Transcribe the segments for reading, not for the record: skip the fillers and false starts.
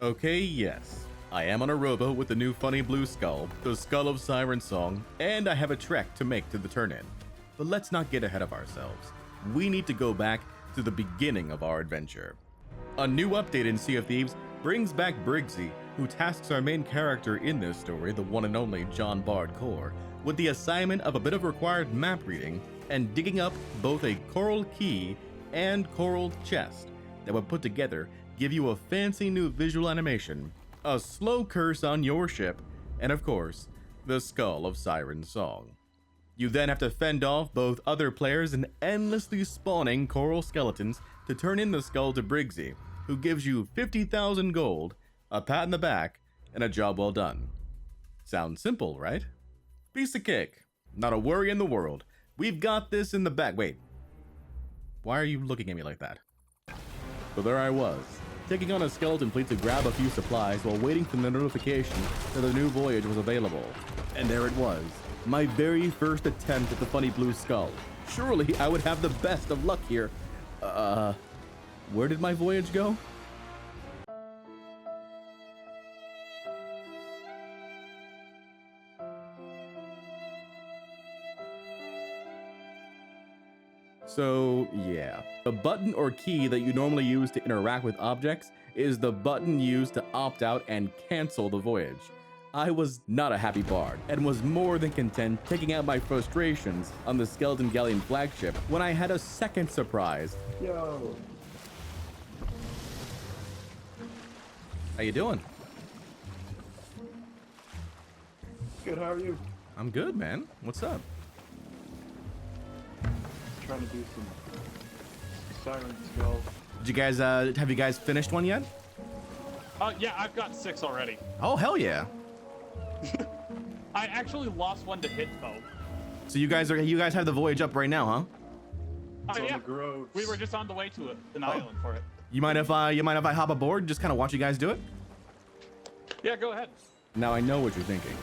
Okay, yes. I am on a rowboat with the new funny blue skull, the Skull of Siren Song, and I have a trek to make to the turn-in. But let's not get ahead of ourselves. We need to go back to the beginning of our adventure. A new update in Sea of Thieves brings back Briggsy, who tasks our main character in this story, the one and only Jon Bardcore, with the assignment of a bit of required map reading and digging up both a coral key and coral chest that would put together give you a fancy new visual animation, a slow curse on your ship, and of course, the Skull of Siren Song. You then have to fend off both other players and endlessly spawning coral skeletons to turn in the skull to Briggsy, who gives you 50,000 gold, a pat in the back, and a job well done. Sounds simple, right? Piece of cake. Not a worry in the world. We've got this in the back. Wait. Why are you looking at me like that? So there I was, taking on a skeleton fleet to grab a few supplies while waiting for the notification that the new voyage was available. And there it was, my very first attempt at the funny blue skull. Surely I would have the best of luck here. Where did my voyage go? So, yeah. The button or key that you normally use to interact with objects is the button used to opt out and cancel the voyage. I was not a happy bard, and was more than content taking out my frustrations on the Skeleton Galleon flagship when I had a second surprise. Yo. How you doing? Good, how are you? I'm good, man. What's up? Trying to do some Siren Skull. Did you guys, have you guys finished one yet? Yeah, I've got 6 already. Oh, hell yeah. I actually lost one to hit though. So you guys have the voyage up right now, huh? It's on Yeah, the groves. we were just on the way to an island for it. You mind if I hop aboard and just kind of watch you guys do it? Yeah, go ahead. Now I know what you're thinking.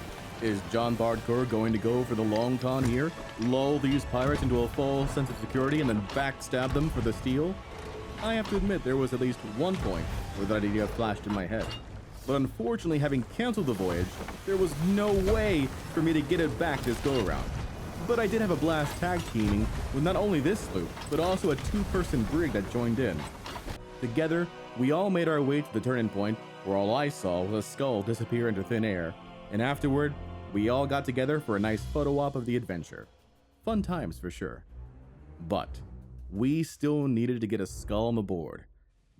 Is Jon Bardcore going to go for the long con here, lull these pirates into a false sense of security, and then backstab them for the steal? I have to admit there was at least one point where that idea flashed in my head. But unfortunately, having canceled the voyage, there was no way for me to get it back this go-around. But I did have a blast tag teaming with not only this sloop, but also a 2-person brig that joined in. Together, we all made our way to the turning point, where all I saw was a skull disappear into thin air, and afterward, we all got together for a nice photo op of the adventure. Fun times for sure. But we still needed to get a skull on the board.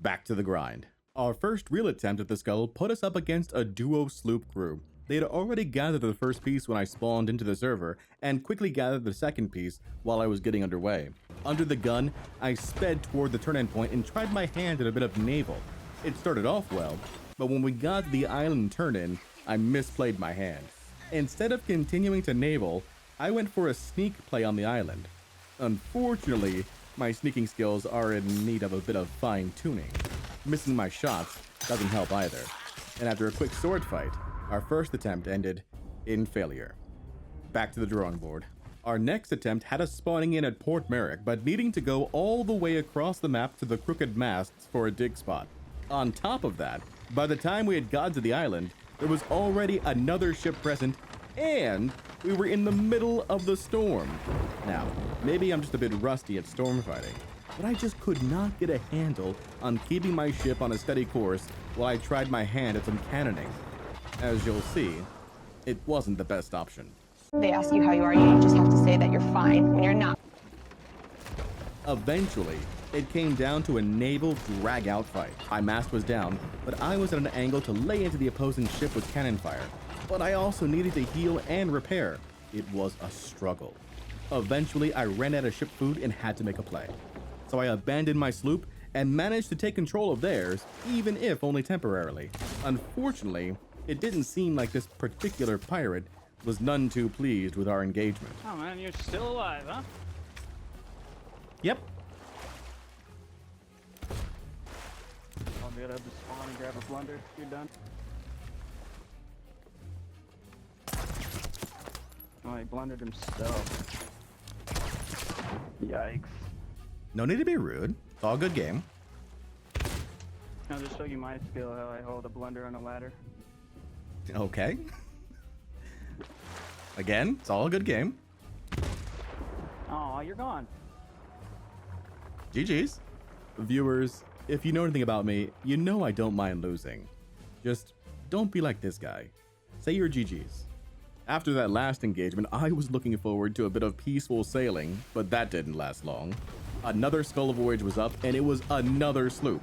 Back to the grind. Our first real attempt at the skull put us up against a duo sloop crew. They had already gathered the first piece when I spawned into the server, and quickly gathered the second piece while I was getting underway. Under the gun, I sped toward the turn-in point and tried my hand at a bit of naval. It started off well, but when we got to the island turn-in, I misplayed my hand. Instead of continuing to naval, I went for a sneak play on the island. Unfortunately, my sneaking skills are in need of a bit of fine-tuning. Missing my shots doesn't help either, and after a quick sword fight, our first attempt ended in failure. Back to the drawing board. Our next attempt had us spawning in at Port Merrick, but needing to go all the way across the map to the crooked masts for a dig spot. On top of that, by the time we had got to the island, there was already another ship present, and we were in the middle of the storm. Now, maybe I'm just a bit rusty at storm fighting, but I just could not get a handle on keeping my ship on a steady course while I tried my hand at some cannoning. As you'll see, it wasn't the best option. They ask you how you are, you just have to say that you're fine when you're not. Eventually, it came down to a naval drag-out fight. My mast was down, but I was at an angle to lay into the opposing ship with cannon fire. But I also needed to heal and repair. It was a struggle. Eventually, I ran out of ship food and had to make a play. So I abandoned my sloop and managed to take control of theirs, even if only temporarily. Unfortunately, it didn't seem like this particular pirate was none too pleased with our engagement. Oh man, you're still alive, huh? Yep. I'll get up to spawn and grab a plunder. You're done. Oh, he blundered himself. Yikes. No need to be rude. It's all good game. I'll just show you my skill, how I hold a blender on a ladder. Okay. Again, it's all a good game. Oh, you're gone. GG's. Viewers, if you know anything about me, you know I don't mind losing. Just don't be like this guy. Say your GG's. After that last engagement, I was looking forward to a bit of peaceful sailing, but that didn't last long. Another Skull Voyage was up, and it was another sloop.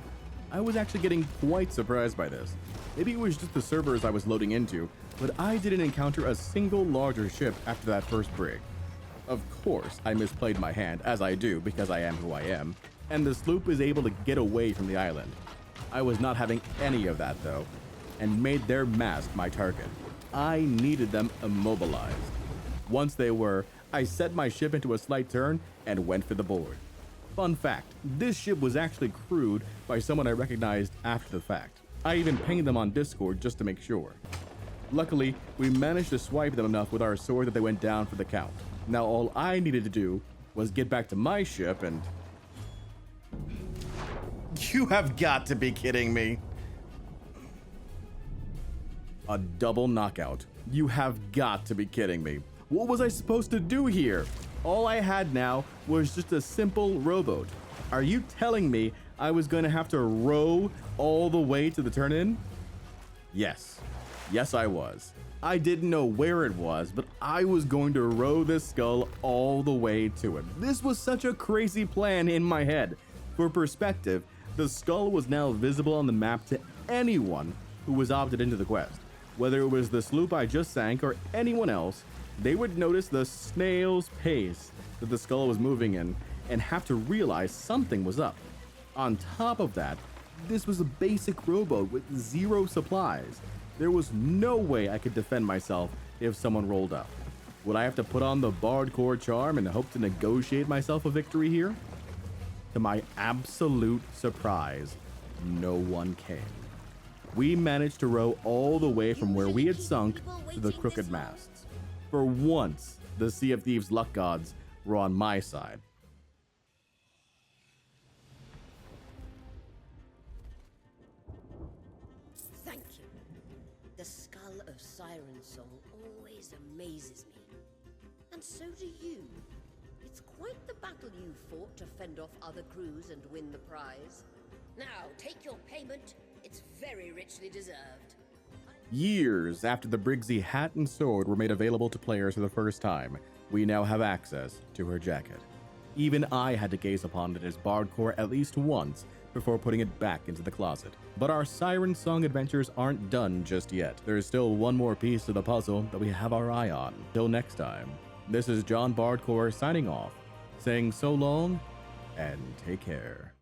I was actually getting quite surprised by this. Maybe it was just the servers I was loading into, but I didn't encounter a single larger ship after that first brig. Of course, I misplayed my hand, as I do because I am who I am, and the sloop is able to get away from the island. I was not having any of that though, and made their mast my target. I needed them immobilized. Once they were, I set my ship into a slight turn and went for the board. Fun fact, this ship was actually crewed by someone I recognized after the fact. I even pinged them on Discord just to make sure. Luckily, we managed to swipe them enough with our sword that they went down for the count. Now all I needed to do was get back to my ship and... You have got to be kidding me. A double knockout. You have got to be kidding me. What was I supposed to do here? All I had now was just a simple rowboat. Are you telling me I was going to have to row all the way to the turn-in? Yes. Yes, I was. I didn't know where it was, but I was going to row this skull all the way to it. This was such a crazy plan in my head. For perspective, the skull was now visible on the map to anyone who was opted into the quest. Whether it was the sloop I just sank or anyone else, they would notice the snail's pace that the skull was moving in and have to realize something was up. On top of that, this was a basic rowboat with zero supplies. There was no way I could defend myself if someone rolled up. Would I have to put on the Bardcore charm and hope to negotiate myself a victory here? To my absolute surprise, no one came. We managed to row all the way from where we had sunk to the crooked masts. For once, the Sea of Thieves luck gods were on my side. Thank you. The Skull of Siren Song always amazes me. And so do you. It's quite the battle you fought to fend off other crews and win the prize. Now, take your payment. It's very richly deserved. Years after the Briggsy hat and sword were made available to players for the first time, we now have access to her jacket. Even I had to gaze upon it as Bardcore at least once before putting it back into the closet. But our Siren Song adventures aren't done just yet. There is still one more piece to the puzzle that we have our eye on. Till next time, this is Jon Bardcore signing off, saying so long and take care.